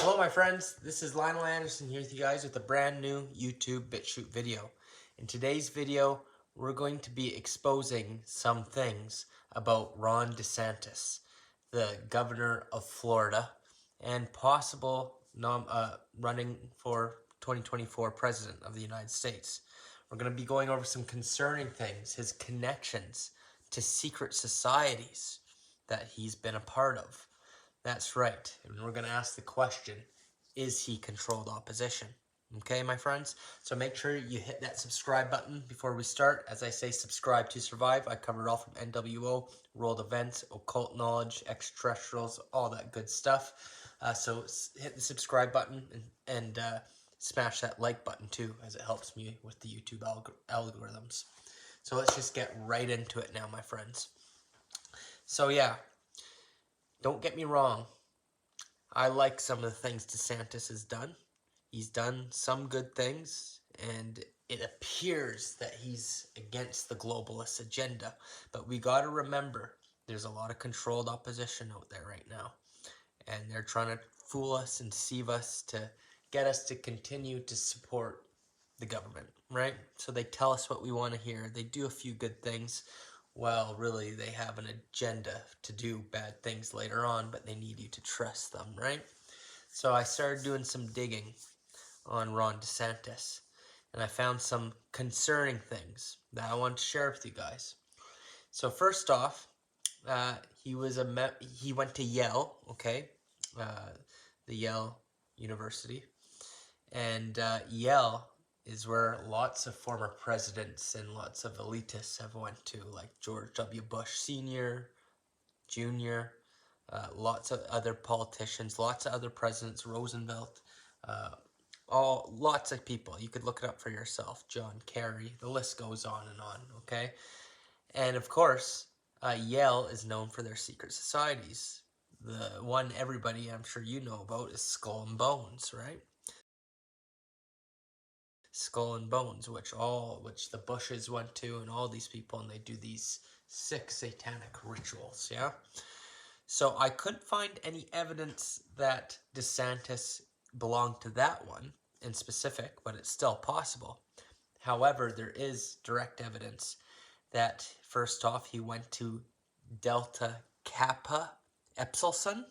Hello my friends, this is Linol Anderson here with you guys with a brand new YouTube BitChute video. In today's video, we're going to be exposing some things about Ron DeSantis, the governor of Florida, and possible running for 2024 president of the United States. We're going to be going over some concerning things, his connections to secret societies that he's been a part of. That's right, and we're going to ask the question, is he controlled opposition? Okay, my friends? So make sure you hit that subscribe button before we start. As I say, subscribe to survive. I cover it all from NWO, world events, occult knowledge, extraterrestrials, all that good stuff. So hit the subscribe button and smash that like button too, as it helps me with the YouTube algorithms. So let's just get right into it now, my friends. So yeah, don't get me wrong. I like some of the things DeSantis has done. He's done some good things, and it appears that he's against the globalist agenda. But we got to remember, there's a lot of controlled opposition out there right now. And they're trying to fool us and deceive us to get us to continue to support the government, right? So they tell us what we want to hear. They do a few good things. Well, really, they have an agenda to do bad things later on, but they need you to trust them, right? So I started doing some digging on Ron DeSantis, and I found some concerning things that I want to share with you guys. So first off, he went to Yale, okay, the Yale University, and Yale is where lots of former presidents and lots of elitists have went to, like George W. Bush Sr., Jr., lots of other politicians, lots of other presidents, Roosevelt, lots of people. You could look it up for yourself. John Kerry, the list goes on, okay? And of course, Yale is known for their secret societies. The one everybody, I'm sure you know about, is Skull and Bones, right? Skull and Bones, which the Bushes went to, and all these people, and they do these sick satanic rituals, yeah? So I couldn't find any evidence that DeSantis belonged to that one in specific, but it's still possible. However, there is direct evidence that, first off, he went to Delta Kappa Epsilon.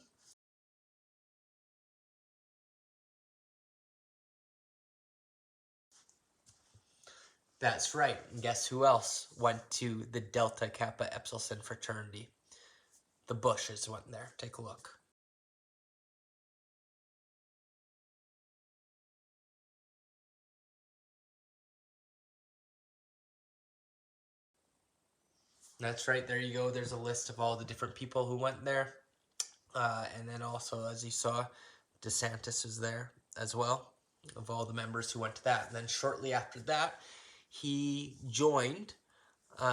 That's right. And guess who else went to the Delta Kappa Epsilon fraternity? The Bushes went there. Take a look. That's right. There you go. There's a list of all the different people who went there. And then also, as you saw, DeSantis was there as well, of all the members who went to that. And then shortly after that, he joined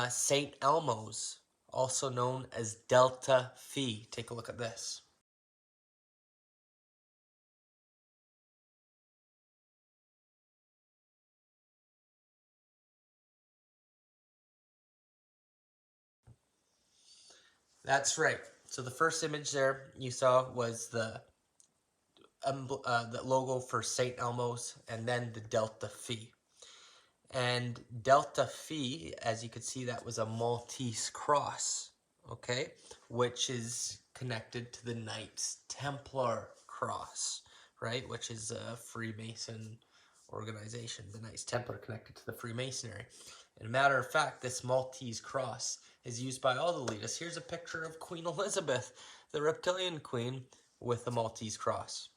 St. Elmo's, also known as Delta Phi. Take a look at this. That's right. So the first image there you saw was the logo for St. Elmo's, and then the Delta Phi. And Delta Phi, as you could see, that was a Maltese cross, okay, which is connected to the Knights Templar cross, right, which is a Freemason organization. The Knights Templar connected to the Freemasonry. And a matter of fact, this Maltese cross is used by all the elitists. Here's a picture of Queen Elizabeth, the reptilian queen, with the Maltese cross.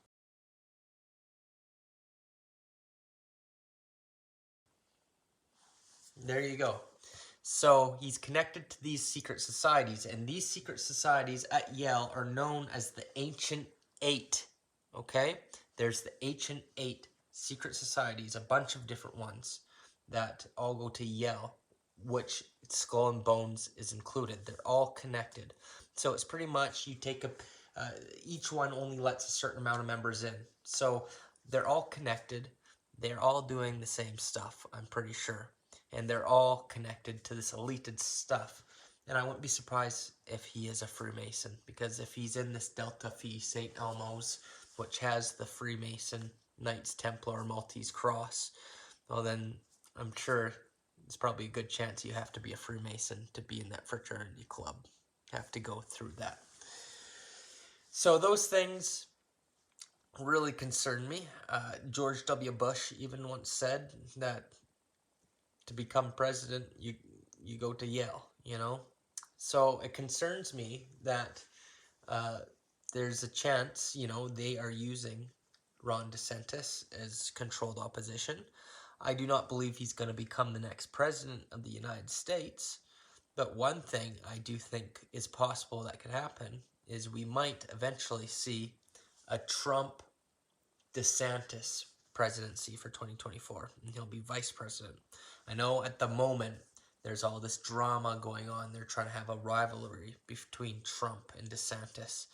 There you go. So he's connected to these secret societies, and these secret societies at Yale are known as the Ancient Eight, okay? There's the Ancient Eight secret societies, a bunch of different ones that all go to Yale, which Skull and Bones is included. They're all connected. So it's pretty much you take each one only lets a certain amount of members in. So they're all connected. They're all doing the same stuff, I'm pretty sure. And they're all connected to this elite stuff. And I wouldn't be surprised if he is a Freemason, because if he's in this Delta Phi St. Elmo's, which has the Freemason Knights Templar Maltese cross, well then I'm sure it's probably a good chance you have to be a Freemason to be in that fraternity club. Have to go through that. So those things really concern me. George W. Bush even once said that to become president, you go to Yale, you know? So it concerns me that there's a chance, you know, they are using Ron DeSantis as controlled opposition. I do not believe he's going to become the next president of the United States, but one thing I do think is possible that could happen is we might eventually see a Trump DeSantis presidency for 2024, and he'll be vice president. I know at the moment there's all this drama going on. They're trying to have a rivalry between Trump and DeSantis.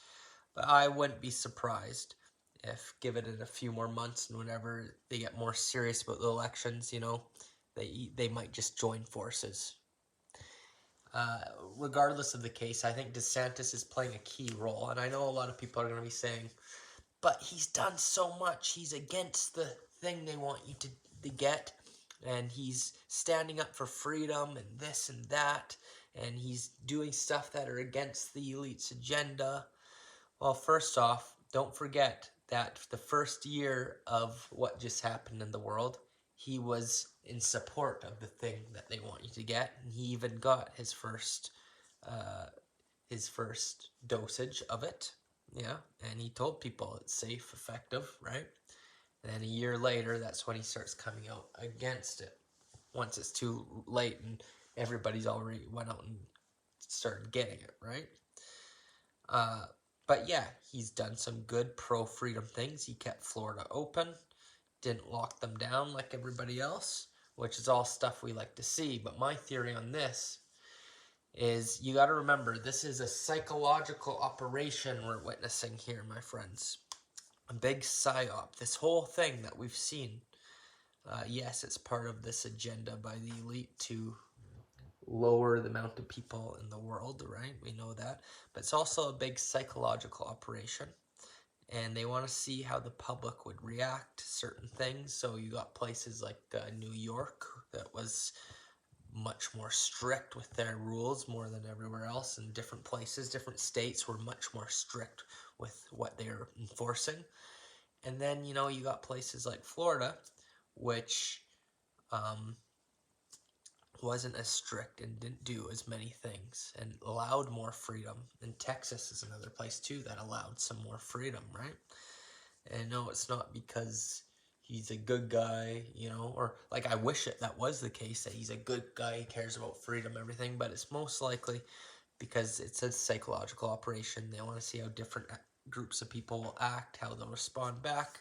But I wouldn't be surprised if, given it a few more months and whenever they get more serious about the elections, you know, they might just join forces. Regardless of the case, I think DeSantis is playing a key role. And I know a lot of people are going to be saying, but he's done so much. He's against the thing they want you to get. And he's standing up for freedom and this and that. And he's doing stuff that are against the elite's agenda. Well, first off, don't forget that the first year of what just happened in the world, he was in support of the thing that they want you to get. And he even got his first dosage of it. Yeah, and he told people it's safe, effective, right? And then a year later, that's when he starts coming out against it. Once it's too late and everybody's already went out and started getting it, right? But yeah, he's done some good pro-freedom things. He kept Florida open, didn't lock them down like everybody else, which is all stuff we like to see. But my theory on this is you got to remember, this is a psychological operation we're witnessing here, my friends. A big psyop. This whole thing that we've seen, yes, it's part of this agenda by the elite to lower the amount of people in the world, right? We know that. But it's also a big psychological operation. And they want to see how the public would react to certain things. So you got places like New York that was much more strict with their rules more than everywhere else. In different places, different states were much more strict with what they're enforcing. And then, you know, you got places like Florida, which wasn't as strict and didn't do as many things and allowed more freedom. And Texas is another place too that allowed some more freedom, right? And no, it's not because he's a good guy, you know, or like I wish that was the case, that he's a good guy, he cares about freedom, everything, but it's most likely because it's a psychological operation. They want to see how different groups of people will act, how they'll respond back,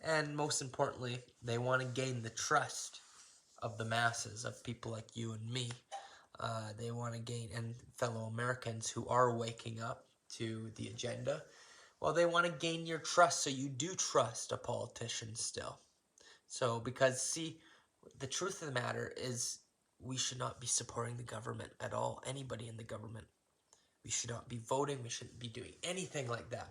and most importantly, they want to gain the trust of the masses, of people like you and me. They want to gain, and fellow Americans who are waking up to the agenda. Well, they want to gain your trust, so you do trust a politician still. So, because, see, the truth of the matter is we should not be supporting the government at all, anybody in the government. We should not be voting, we shouldn't be doing anything like that.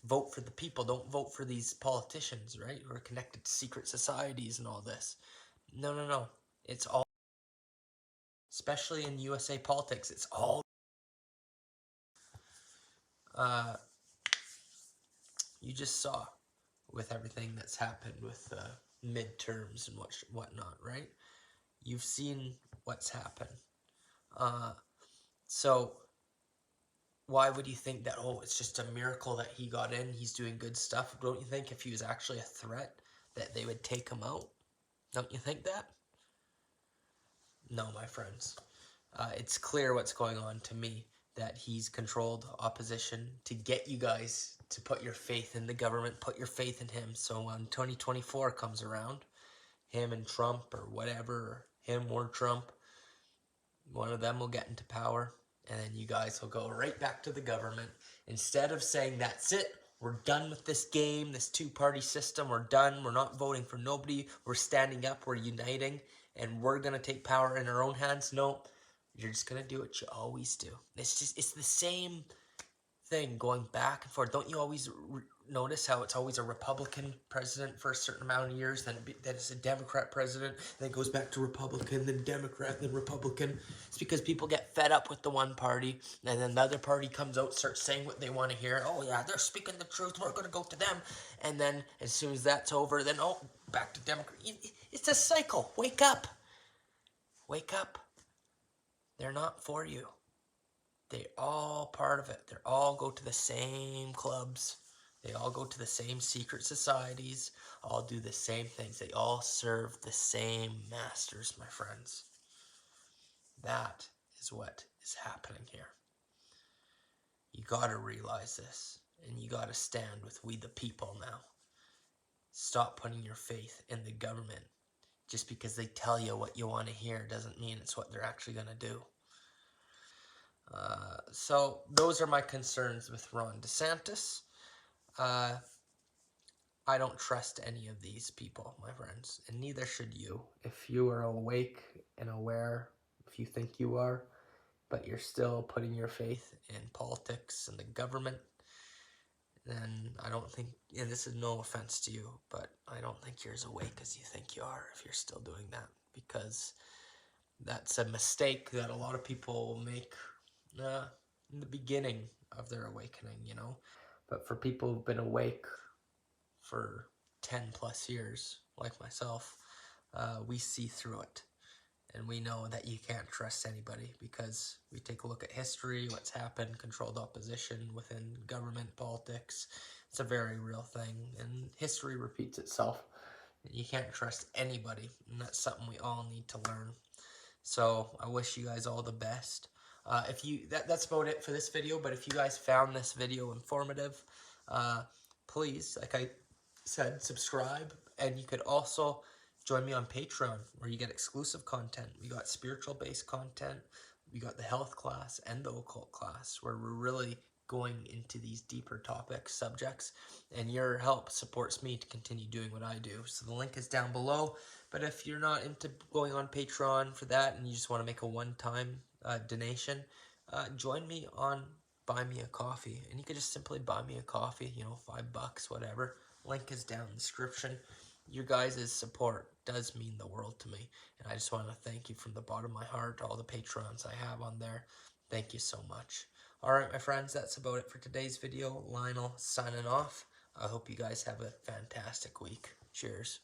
Vote for the people, don't vote for these politicians, right, who are connected to secret societies and all this. No. It's all, especially in USA politics, it's all you just saw with everything that's happened with midterms and whatnot, right? You've seen what's happened. So why would you think that, oh, it's just a miracle that he got in, he's doing good stuff? Don't you think if he was actually a threat that they would take him out? Don't you think that? No, my friends. It's clear what's going on to me, that he's controlled opposition to get you guys to put your faith in the government, put your faith in him. So when 2024 comes around, him and Trump or whatever, or him or Trump, one of them will get into power, and then you guys will go right back to the government. Instead of saying, that's it, we're done with this game, this two-party system, we're done, we're not voting for nobody, we're standing up, we're uniting, and we're going to take power in our own hands. No, you're just going to do what you always do. It's the same thing going back and forth. Don't you always notice how it's always a Republican president for a certain amount of years, then it's a Democrat president, then it goes back to Republican, then Democrat, then Republican? It's because people get fed up with the one party, and then the other party comes out, starts saying what they want to hear. Oh yeah, they're speaking the truth, we're going to go to them. And then as soon as that's over, then back to Democrat. It's a cycle. Wake up. Wake up. They're not for you. They're all part of it. They all go to the same clubs. They all go to the same secret societies, all do the same things. They all serve the same masters, my friends. That is what is happening here. You got to realize this, and you got to stand with we the people now. Stop putting your faith in the government. Just because they tell you what you want to hear doesn't mean it's what they're actually going to do. So those are my concerns with Ron DeSantis. I don't trust any of these people, my friends, and neither should you. If you are awake and aware, if you think you are, but you're still putting your faith in politics and the government, then I don't think, and this is no offense to you, but I don't think you're as awake as you think you are if you're still doing that, because that's a mistake that a lot of people make in the beginning of their awakening, you know. But for people who've been awake for 10 plus years, like myself, we see through it. And we know that you can't trust anybody because we take a look at history, what's happened, controlled opposition within government, politics. It's a very real thing, and history repeats itself. You can't trust anybody, and that's something we all need to learn. So I wish you guys all the best. That's about it for this video, but if you guys found this video informative, please, like I said, subscribe, and you could also join me on Patreon, where you get exclusive content. We got spiritual-based content, we got the health class and the occult class, where we're really going into these deeper topics, subjects, and your help supports me to continue doing what I do. So the link is down below, but if you're not into going on Patreon for that and you just want to make a one-time donation, join me on Buy Me a Coffee, and you could just simply buy me a coffee, you know, $5, whatever. Link is down in the description. Your guys' support does mean the world to me, and I just want to thank you from the bottom of my heart, all the Patrons I have on there. Thank you so much. Alright, my friends, that's about it for today's video. Linol signing off. I hope you guys have a fantastic week. Cheers.